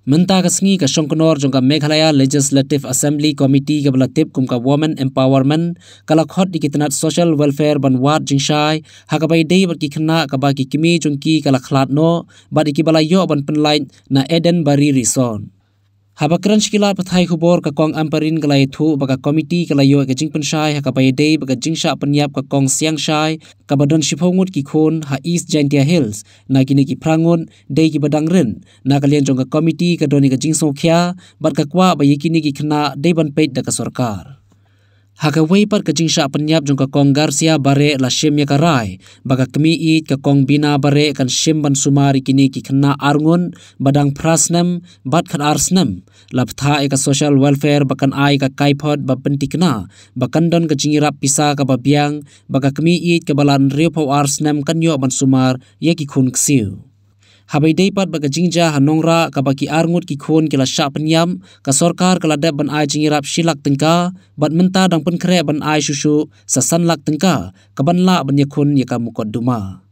Menta ka sngi ka Shongkonor jong ka Meghalaya Legislative Assembly Committee ka belatip kum ka Women Empowerment kala khot di Tnad Social Welfare banwat Pynshai hakabai dei bar ki khna ka ba ki Kmie jong ki kala khlat no ba di ki balayo ban penlain na Eden Bari Rison. Habakran shkila pathai khubor ka kong amparin kalai thu baka committee kalayo ka jing Pynshai hakabai dei baka jingsha Pyniap ka kong siang shai ka badon shiphongut ki khon ha East Jingiarap Hills na kini ki prangun dei ki badang rin na kalian jong ka committee ka doni ka jingso khya bat ka kwa ba yikini ki khna dei ban peit da ka sarkar. Hakaway par ka jingsha Pyniap jong ka kong Garcia bare la shim ya karai baka Kmie ka kong bina bare kan shim ban sumari kini ki khna arngun badang prasnam bat khat arsnam laptha ka social welfare bakan ai ka kaipod ba pentikna bakan don ka Jingiarap pisa ka babiang baka Kmie ka balan riopau arsnam kan yo ban sumar ye ki khun ksiu. Habai dei pat baga jingja hanongra ka baki arngut ki khon kila Shah Pyniap ka sarkar kala deb ban ai Jingiarap shilak tengka bat menta dang pen kre ban ai susu sasan lak tengka ka ban la ban yakhun ya ka mukot duma.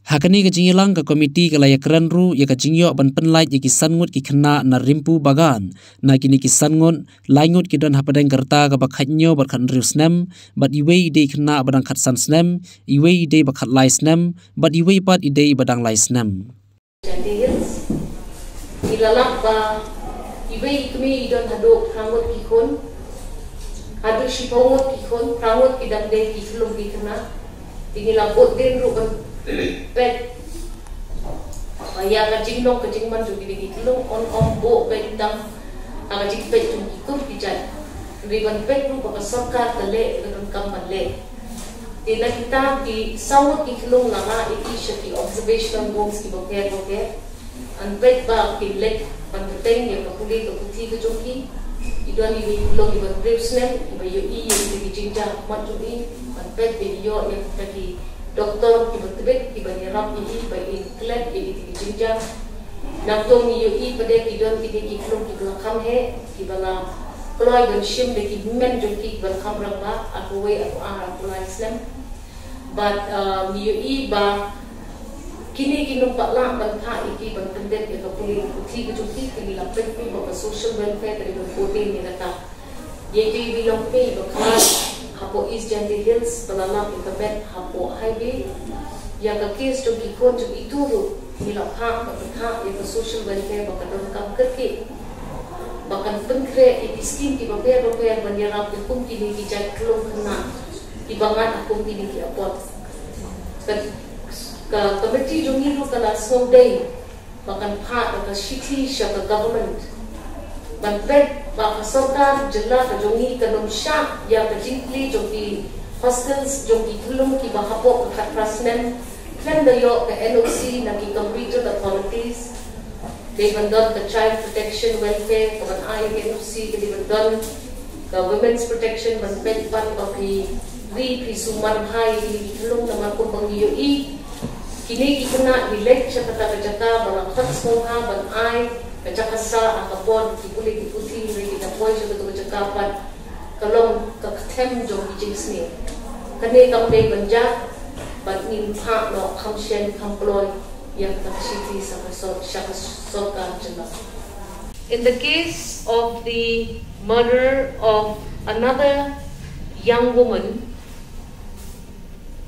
Hakani ka jingilang ka komiti kala ya kranru ya ka jingyo ban penlait ya ki sangut ki khna na rimpu bagan na kini ki sangut laingut ki don hapadeng kerta ka bakhatnyo bat khan riusnem bat iwe ide khna badang khat sansnem iwe ide bakhat laisnem bat iwe pat ide badang laisnem. Hills, ilalak ba ibe Kmie idon hado prangut kikon, hado shipongut kikon, prangut idam de kislum kikna, tingila bot den ruban pet, ya ka jinglong ka jingman jo gidi kislum on bo pet dam, aga jing pet jo kikon kijat, riban pet ru ka sarkar kale riban kampan le. Ila kita di sawat ki khilong langa iti shaki observational goals ki boker an pet ba ki let pan peteng ya ka puli ka puthi ka joki idon ni khilong ki ban presnem ba yo I ye ki jinja mat joki an pet be yo ya ka ki doktor ki betbet ki ban yarap I ba in klep ki jinja naktong ni yo I pade ki don ki khilong ki kham he ki bala kloi ban shim de ki men joki ban kham ramba aku we aku aku Islam. But niyo ba kini kinumpak lang bantha iki ban pendet ya kapuli uthi kujuki kini lapet pi ba social welfare dari voting ni nata ye ji bilong pe ba Khmat hapo East Jingiarap Hills balala ikabet hapo highway ya ka case to ki kon to ituru ni lapha ba bantha ya social welfare ba kadon kam kerke bakan penkre iki scheme ki ba ban yarap ki kum kini ki jak klong khna ibangan akong tinigi apot ka committee jongi ru kala song day bakan pha ka city Shah ka government ban pet ba ka sarkar jilla ka jongi ka nom Shah ya ka jingli jongi hostels jongi tulung ki ba hapo ka prasnem plan da yo ka NOC na ki computer authorities they bandon ka child protection welfare ka ban ai NOC ka bandon ka women's protection ban pet pan ka ri sumar hai di tulung nama ko bangiyo I kini ikuna dilek sa kata bala khatso ha ban ai kajaka sa akapon kipuli kiputi ri kita poy sa betul jakapan kalong kakathem jong jingsni kani kam dei banja ban nim pha no khamshen khamploy yang taksiti sa sarkar jana. In the case of the murder of another young woman,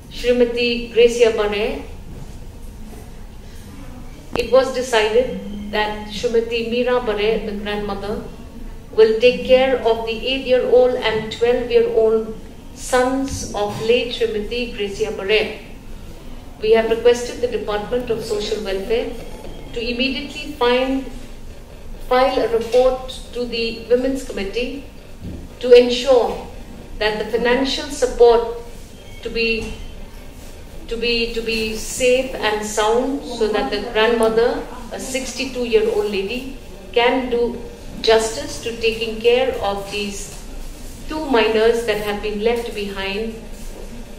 Srimati Gracia Bare, it was decided that Srimati Meera Bare, the grandmother, will take care of the 8-year-old and 12-year-old sons of late Srimati Gracia Bare. We have requested the Department of Social Welfare to immediately file a report to the Women's Committee to ensure that the financial support to be safe and sound so that the grandmother, a 62-year-old lady, can do justice to taking care of these 2 minors that have been left behind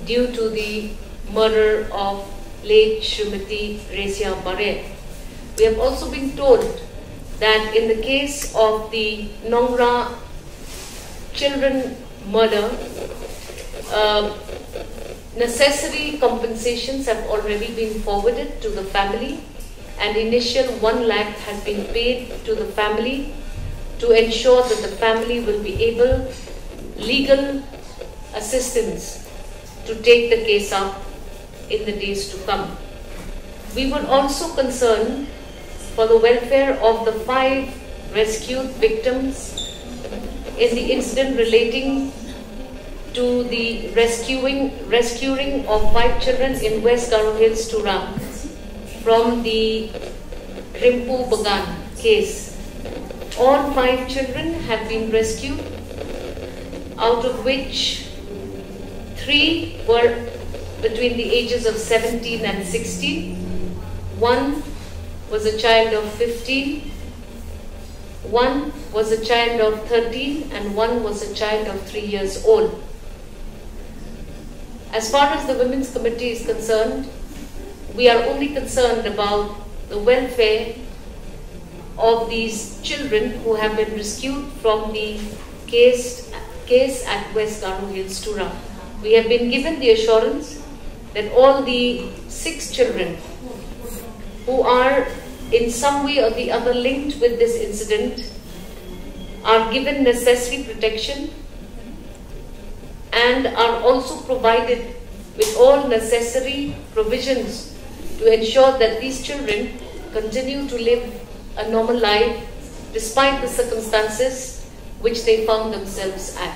due to the murder of late Srimati Gracia Bare. We have also been told that in the case of the Nongra children murder, necessary compensations have already been forwarded to the family an initial 1 lakh has been paid to the family to ensure that the family will be able legal assistance to take the case up in the days to come. We would also concern for the welfare of the 5 rescued victims in the incident relating to the rescuing of 5 children in West Garo Hills, Turam, from the Rimpu Bagan case. All 5 children have been rescued, out of which 3 were between the ages of 17 and 16. 1 was a child of 15, 1 was a child of 13, and 1 was a child of 3 years old. As far as the Women's Committee is concerned, we are only concerned about the welfare of these children who have been rescued from the case at West Garo Hills, Turam. We have been given the assurance that all the 6 children who are in some way or the other linked with this incident are given necessary protection and are also provided with all necessary provisions to ensure that these children continue to live a normal life despite the circumstances which they found themselves at.